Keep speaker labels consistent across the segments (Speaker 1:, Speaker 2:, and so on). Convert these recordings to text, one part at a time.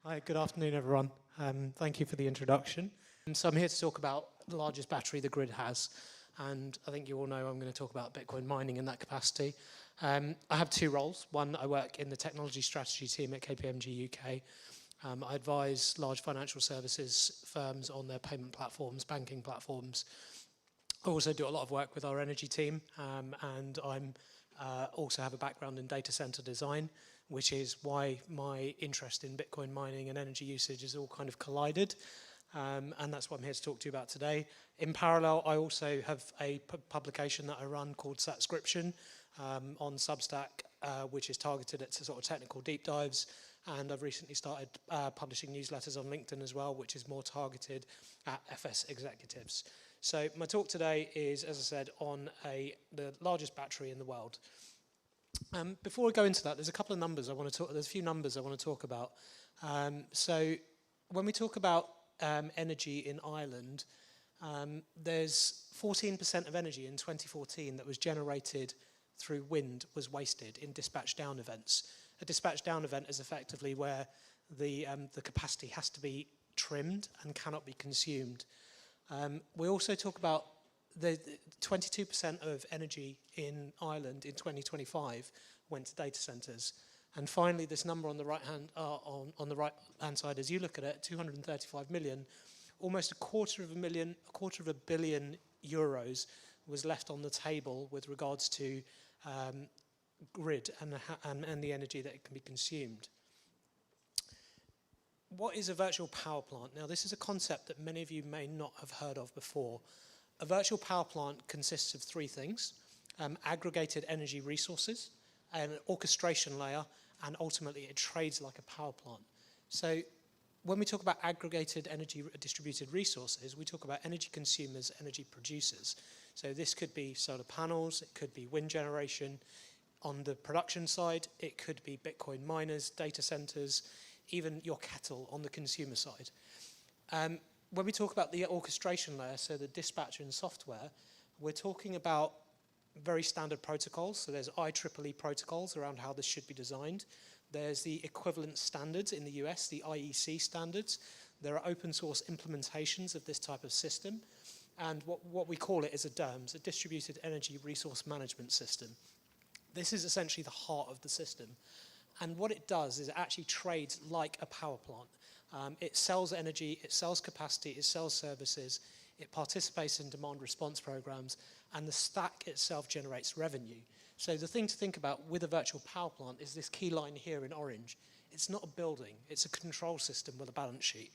Speaker 1: Hi, good afternoon, everyone. Thank you for the introduction. So I'm here to talk about the largest battery the grid has, and I think you all know I'm going to talk about Bitcoin mining in that capacity. I have two roles. One, I work in the technology strategy team at KPMG UK. I advise large financial services firms on their payment platforms, banking platforms. I also do a lot of work with our energy team, and I'm also have a background in data center design, which is why my interest in Bitcoin mining and energy usage is all kind of collided. And that's what I'm here to talk to you about today. In parallel, I also have a publication that I run called Satscription on Substack, which is targeted at sort of technical deep dives. And I've recently started publishing newsletters on LinkedIn as well, which is more targeted at FS executives. So my talk today is, as I said, on the largest battery in the world. Before I go into that, there's a couple of numbers I want to talk. There's a few numbers I want to talk about. So when we talk about energy in Ireland, there's 14% of energy in 2014 that was generated through wind was wasted in dispatch down events. A dispatch down event is effectively where the capacity has to be trimmed and cannot be consumed. We also talk about the 22% of energy in Ireland in 2025 went to data centers. And finally, this number on the right hand side, as you look at it, 235 million, almost a quarter of a billion euros was left on the table with regards to grid and the energy that can be consumed. What is a virtual power plant? Now, this is a concept that many of you may not have heard of before. A virtual power plant consists of three things: aggregated energy resources, an orchestration layer, and ultimately it trades like a power plant. So when we talk about aggregated energy distributed resources, we talk about energy consumers, energy producers. So this could be solar panels, it could be wind generation. On the production side, it could be Bitcoin miners, data centers, even your kettle on the consumer side. When we talk about the orchestration layer, so the dispatcher and software, we're talking about very standard protocols. So there's IEEE protocols around how this should be designed. There's the equivalent standards in the US, the IEC standards. There are open source implementations of this type of system. And what we call it is a DERMS, a Distributed Energy Resource Management System. This is essentially the heart of the system. And what it does is it actually trades like a power plant. It sells energy, it sells capacity, it sells services, it participates in demand response programs, and the stack itself generates revenue. So the thing to think about with a virtual power plant is this key line here in orange. It's not a building, it's a control system with a balance sheet.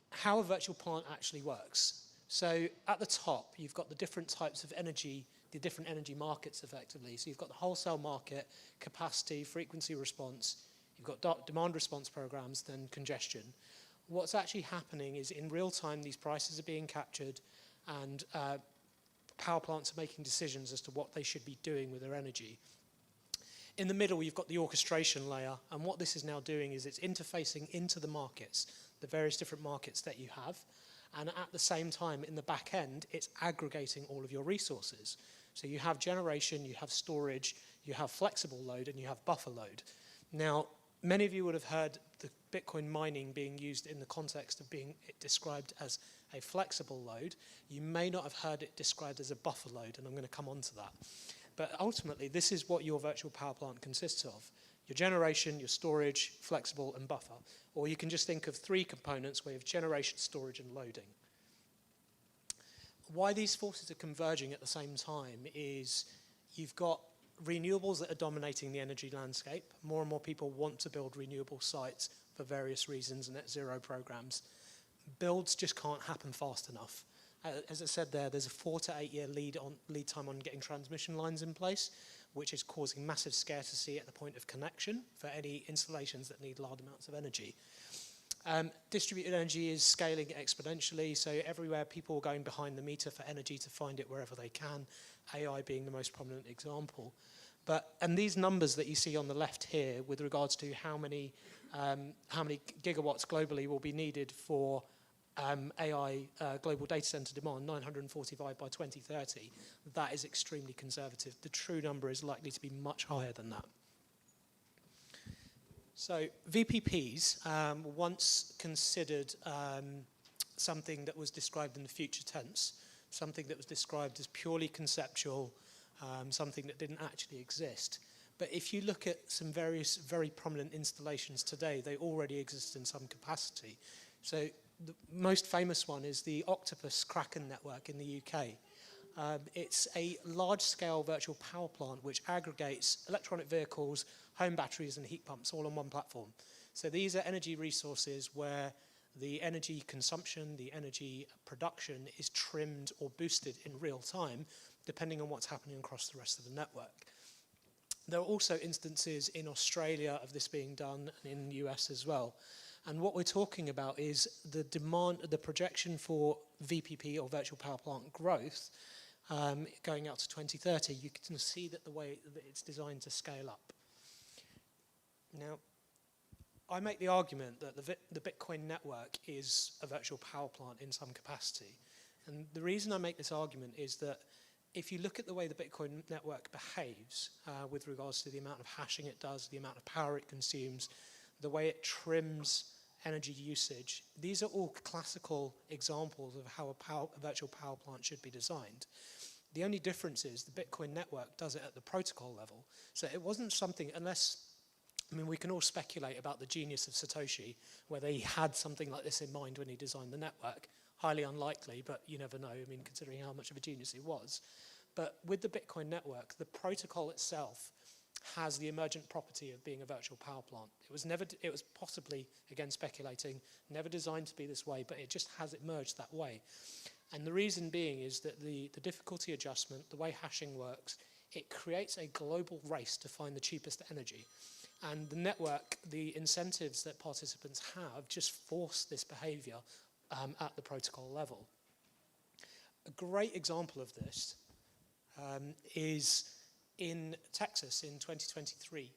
Speaker 1: How a virtual plant actually works. So at the top, you've got the different types of energy, the different energy markets effectively. So you've got the wholesale market, capacity, frequency response. You've got demand response programs, then congestion. What's actually happening is in real time, these prices are being captured and power plants are making decisions as to what they should be doing with their energy. In the middle, you've got the orchestration layer. And what this is now doing is it's interfacing into the markets, the various different markets that you have. And at the same time, in the back end, it's aggregating all of your resources. So you have generation, you have storage, you have flexible load, and you have buffer load. Now, many of you would have heard the Bitcoin mining being used in the context of being described as a flexible load. You may not have heard it described as a buffer load, and I'm going to come on to that. But ultimately, this is what your virtual power plant consists of: your generation, your storage, flexible, and buffer. Or you can just think of three components where you have generation, storage, and loading. Why these forces are converging at the same time is you've got renewables that are dominating the energy landscape. More and more people want to build renewable sites for various reasons, net zero programs. Builds just can't happen fast enough. As I said there's a 4 to 8 year lead time on getting transmission lines in place, which is causing massive scarcity at the point of connection for any installations that need large amounts of energy. Distributed energy is scaling exponentially, so everywhere people are going behind the meter for energy to find it wherever they can, AI being the most prominent example. And these numbers that you see on the left here with regards to how many gigawatts globally will be needed for AI global data center demand, 945 by 2030, that is extremely conservative. The true number is likely to be much higher than that. So VPPs were once considered something that was described in the future tense, something that was described as purely conceptual, something that didn't actually exist. But if you look at some various very prominent installations today, they already exist in some capacity. So the most famous one is the Octopus Kraken network in the UK. It's a large-scale virtual power plant which aggregates electronic vehicles, home batteries and heat pumps all on one platform. So these are energy resources where the energy consumption, the energy production is trimmed or boosted in real time, depending on what's happening across the rest of the network. There are also instances in Australia of this being done and in the US as well. And what we're talking about is the demand, the projection for VPP or virtual power plant growth going out to 2030. You can see that the way that it's designed to scale up. Now, I make the argument that the Bitcoin network is a virtual power plant in some capacity. And the reason I make this argument is that if you look at the way the Bitcoin network behaves with regards to the amount of hashing it does, the amount of power it consumes, the way it trims energy usage, these are all classical examples of how a virtual power plant should be designed. The only difference is the Bitcoin network does it at the protocol level. So it wasn't something, unless, I mean, we can all speculate about the genius of Satoshi, whether he had something like this in mind when he designed the network. Highly unlikely, but you never know, I mean, considering how much of a genius he was. But with the Bitcoin network, the protocol itself has the emergent property of being a virtual power plant. It was possibly, again speculating, never designed to be this way, but it just has emerged that way. And the reason being is that the difficulty adjustment, the way hashing works, it creates a global race to find the cheapest energy. And the network, the incentives that participants have just force this behavior at the protocol level. A great example of this is in Texas in 2023.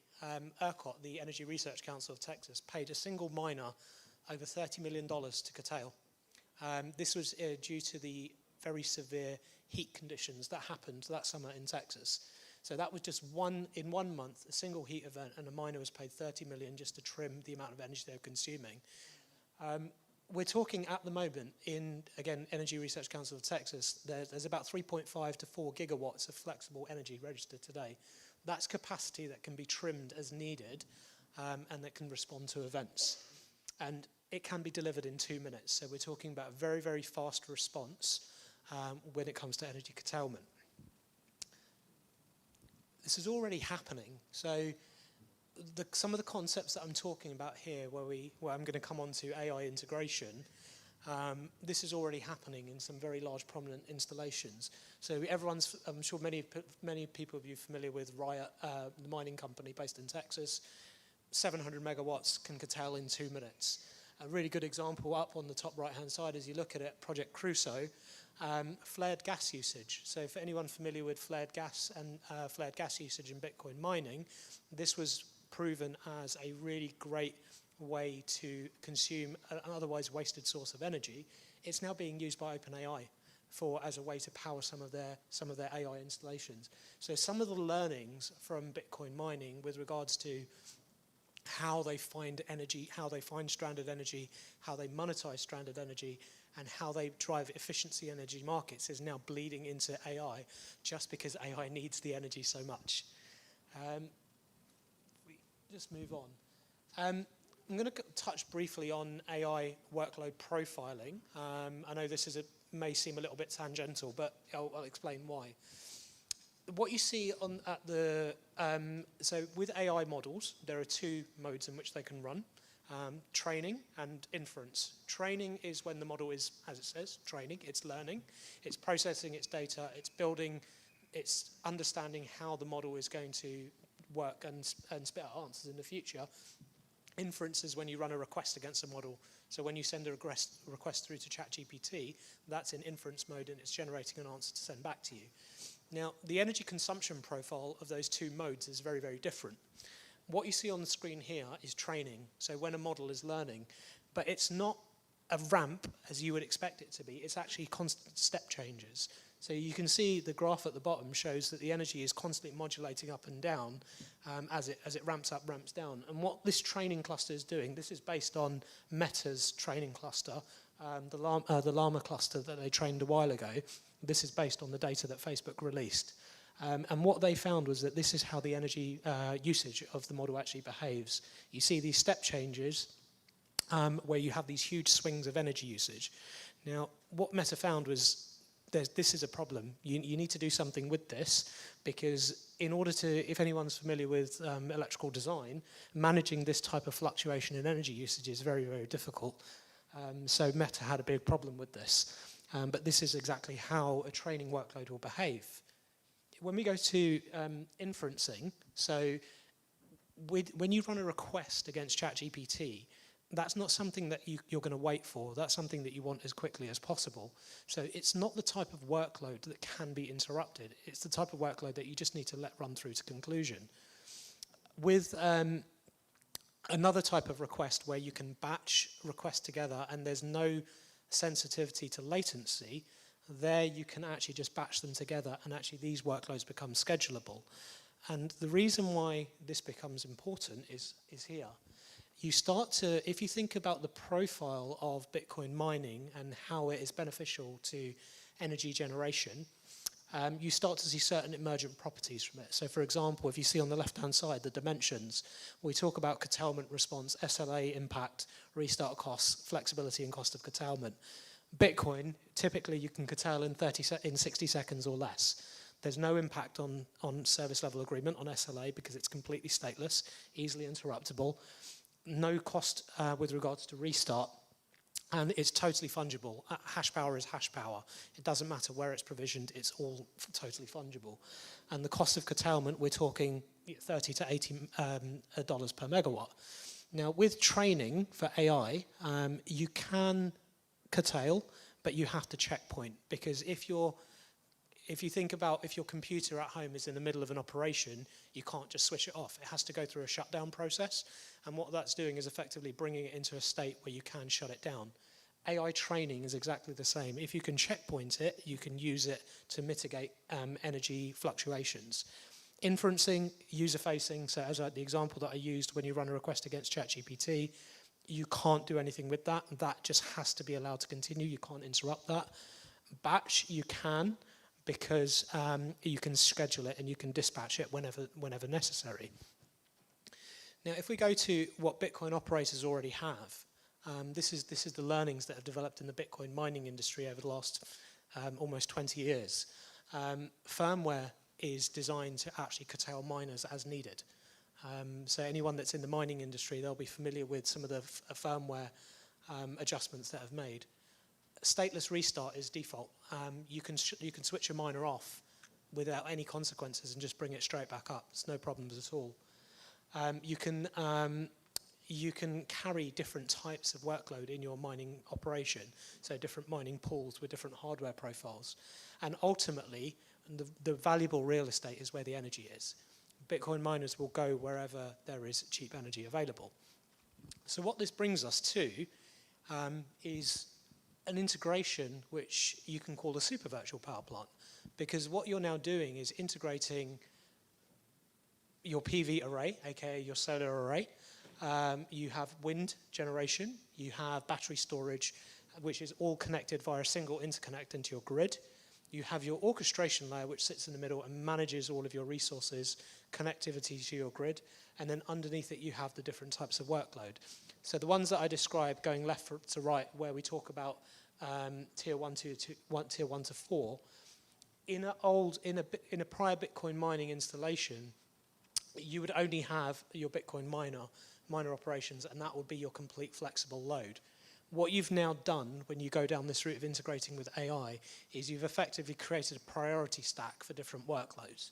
Speaker 1: ERCOT, the Energy Research Council of Texas, paid a single miner over $30 million to curtail. This was due to the very severe heat conditions that happened that summer in Texas. So that was just in one month, a single heat event, and a miner was paid $30 million just to trim the amount of energy they were consuming. We're talking at the moment in, again, Energy Research Council of Texas, there's about 3.5 to 4 gigawatts of flexible energy registered today. That's capacity that can be trimmed as needed and that can respond to events. And it can be delivered in 2 minutes. So we're talking about a very, very fast response when it comes to energy curtailment. This is already happening. So some of the concepts that I'm talking about here, where I'm going to come on to AI integration, this is already happening in some very large prominent installations. So I'm sure many people of you are familiar with Riot, the mining company based in Texas. 700 megawatts can curtail in 2 minutes. A really good example up on the top right-hand side, as you look at it, Project Crusoe, flared gas usage. So for anyone familiar with flared gas and flared gas usage in Bitcoin mining, this was proven as a really great way to consume an otherwise wasted source of energy. It's now being used by OpenAI as a way to power some of their AI installations. So some of the learnings from Bitcoin mining with regards to how they find energy, how they find stranded energy, how they monetize stranded energy, and how they drive efficiency energy markets is now bleeding into AI, just because AI needs the energy so much. We just move on. I'm going to touch briefly on AI workload profiling. I know this may seem a little bit tangential, but I'll explain why. What you see so with AI models, there are 2 modes in which they can run, training and inference. Training is when the model is, as it says, training, it's learning, it's processing its data, it's building, it's understanding how the model is going to work and spit out answers in the future. Inference is when you run a request against a model. So when you send a request through to ChatGPT, that's in inference mode and it's generating an answer to send back to you. Now, the energy consumption profile of those 2 modes is very, very different. What you see on the screen here is training, so when a model is learning, but it's not a ramp as you would expect it to be. It's actually constant step changes. So you can see the graph at the bottom shows that the energy is constantly modulating up and down as it ramps up, ramps down. And what this training cluster is doing, this is based on Meta's training cluster, the Llama cluster that they trained a while ago. This is based on the data that Facebook released. And what they found was that this is how the energy usage of the model actually behaves. You see these step changes where you have these huge swings of energy usage. Now, what Meta found was this is a problem. You need to do something with this, because in order to, if anyone's familiar with electrical design, managing this type of fluctuation in energy usage is very, very difficult. So Meta had a big problem with this. But this is exactly how a training workload will behave. When we go to inferencing, so when you run a request against ChatGPT, that's not something that you're going to wait for. That's something that you want as quickly as possible. So it's not the type of workload that can be interrupted. It's the type of workload that you just need to let run through to conclusion. With another type of request where you can batch requests together and there's no sensitivity to latency, there you can actually just batch them together, and actually these workloads become schedulable. And the reason why this becomes important is here. You start to, if you think about the profile of Bitcoin mining and how it is beneficial to energy generation, you start to see certain emergent properties from it. So for example, if you see on the left-hand side the dimensions, we talk about curtailment response, SLA impact, restart costs, flexibility and cost of curtailment. Bitcoin, typically you can curtail in 60 seconds or less. There's no impact on service level agreement, on SLA, because it's completely stateless, easily interruptible. No cost with regards to restart, and it's totally fungible. Hash power is hash power. It doesn't matter where it's provisioned, it's all totally fungible. And the cost of curtailment, we're talking $30 to $80 per megawatt. Now, with training for AI, you can curtail, but you have to checkpoint, because if you think about if your computer at home is in the middle of an operation, you can't just switch it off. It has to go through a shutdown process, and what that's doing is effectively bringing it into a state where you can shut it down. AI training is exactly the same. If you can checkpoint it, you can use it to mitigate energy fluctuations. Inferencing, user-facing, so as the example that I used when you run a request against ChatGPT, you can't do anything with that. That just has to be allowed to continue. You can't interrupt that. Batch, you can, because you can schedule it and you can dispatch it whenever necessary. Now, if we go to what Bitcoin operators already have, this is the learnings that have developed in the Bitcoin mining industry over the last almost 20 years. Firmware is designed to actually curtail miners as needed. So anyone that's in the mining industry, they'll be familiar with some of the firmware adjustments that have made. Stateless restart is default. You can switch a miner off without any consequences and just bring it straight back up. There's no problems at all. You can carry different types of workload in your mining operation, so different mining pools with different hardware profiles. And ultimately, the valuable real estate is where the energy is. Bitcoin miners will go wherever there is cheap energy available. So what this brings us to is an integration which you can call a super virtual power plant, because what you're now doing is integrating your PV array, aka your solar array. You have wind generation, you have battery storage, which is all connected via a single interconnect into your grid. You have your orchestration layer, which sits in the middle and manages all of your resources, connectivity to your grid, and then underneath it you have the different types of workload. So the ones that I described going left to right, where we talk about tier 1 to 4, in a prior Bitcoin mining installation, you would only have your Bitcoin miner operations, and that would be your complete flexible load. What you've now done when you go down this route of integrating with AI is you've effectively created a priority stack for different workloads.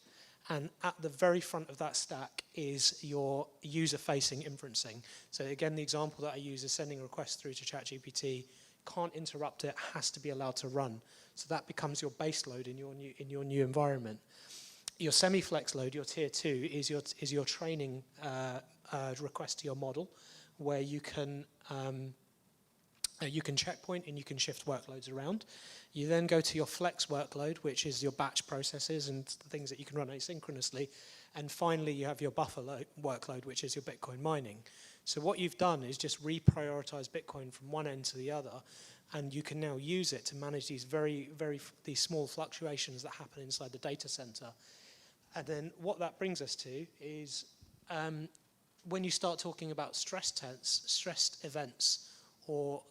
Speaker 1: And at the very front of that stack is your user-facing inferencing. So again, the example that I use is sending a request through to ChatGPT. Can't interrupt it, has to be allowed to run. So that becomes your base load in your new environment. Your semi-flex load, your tier 2, is your training request to your model, where you can You can checkpoint and you can shift workloads around. You then go to your flex workload, which is your batch processes and the things that you can run asynchronously. And finally, you have your buffer workload, which is your Bitcoin mining. So what you've done is just reprioritize Bitcoin from one end to the other, and you can now use it to manage these these small fluctuations that happen inside the data center. And then what that brings us to is when you start talking about stressed events, or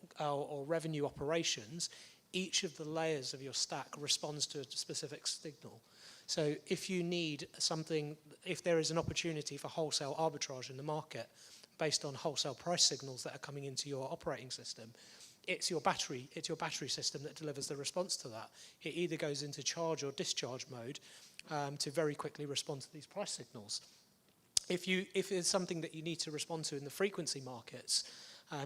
Speaker 1: revenue operations, each of the layers of your stack responds to a specific signal. So if you need something, if there is an opportunity for wholesale arbitrage in the market based on wholesale price signals that are coming into your operating system, it's your battery system that delivers the response to that. It either goes into charge or discharge mode to very quickly respond to these price signals. If it's something that you need to respond to in the frequency markets,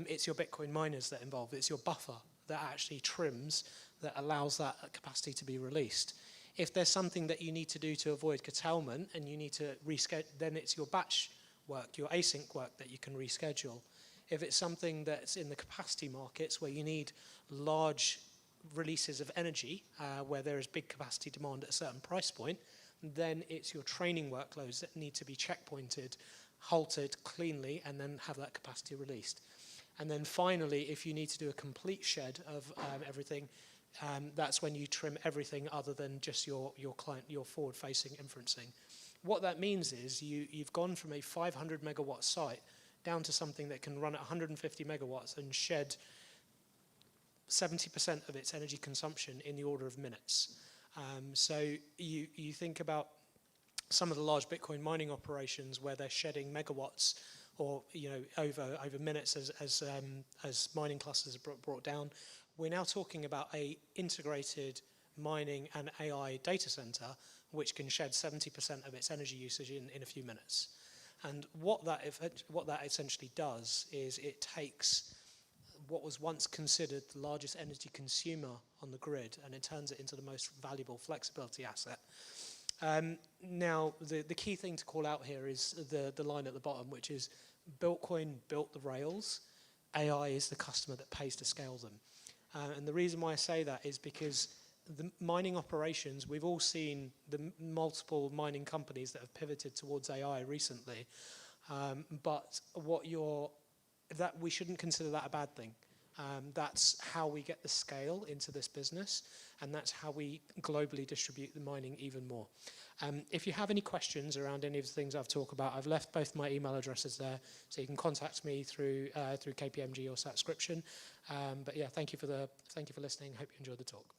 Speaker 1: it's your Bitcoin miners that involve. It's your buffer that actually trims, that allows that capacity to be released. If there's something that you need to do to avoid curtailment and you need to reschedule, then it's your batch work, your async work that you can reschedule. If it's something that's in the capacity markets where you need large releases of energy, where there is big capacity demand at a certain price point, then it's your training workloads that need to be checkpointed, halted cleanly, and then have that capacity released. And then finally, if you need to do a complete shed of everything, that's when you trim everything other than just your forward-facing inferencing. What that means is you've gone from a 500 megawatt site down to something that can run at 150 megawatts and shed 70% of its energy consumption in the order of minutes. So you think about some of the large Bitcoin mining operations where they're shedding megawatts, or over minutes as mining clusters are brought down. We're now talking about a integrated mining and AI data center which can shed 70% of its energy usage in a few minutes. And what that essentially does is it takes what was once considered the largest energy consumer on the grid, and it turns it into the most valuable flexibility asset. Now, the key thing to call out here is the line at the bottom, which is Bitcoin built the rails, AI is the customer that pays to scale them. And the reason why I say that is because the mining operations, we've all seen the multiple mining companies that have pivoted towards AI recently, but that we shouldn't consider that a bad thing. That's how we get the scale into this business, and that's how we globally distribute the mining even more. If you have any questions around any of the things I've talked about, I've left both my email addresses there, so you can contact me through KPMG or Subscription. But yeah, thank you for listening. Hope you enjoyed the talk.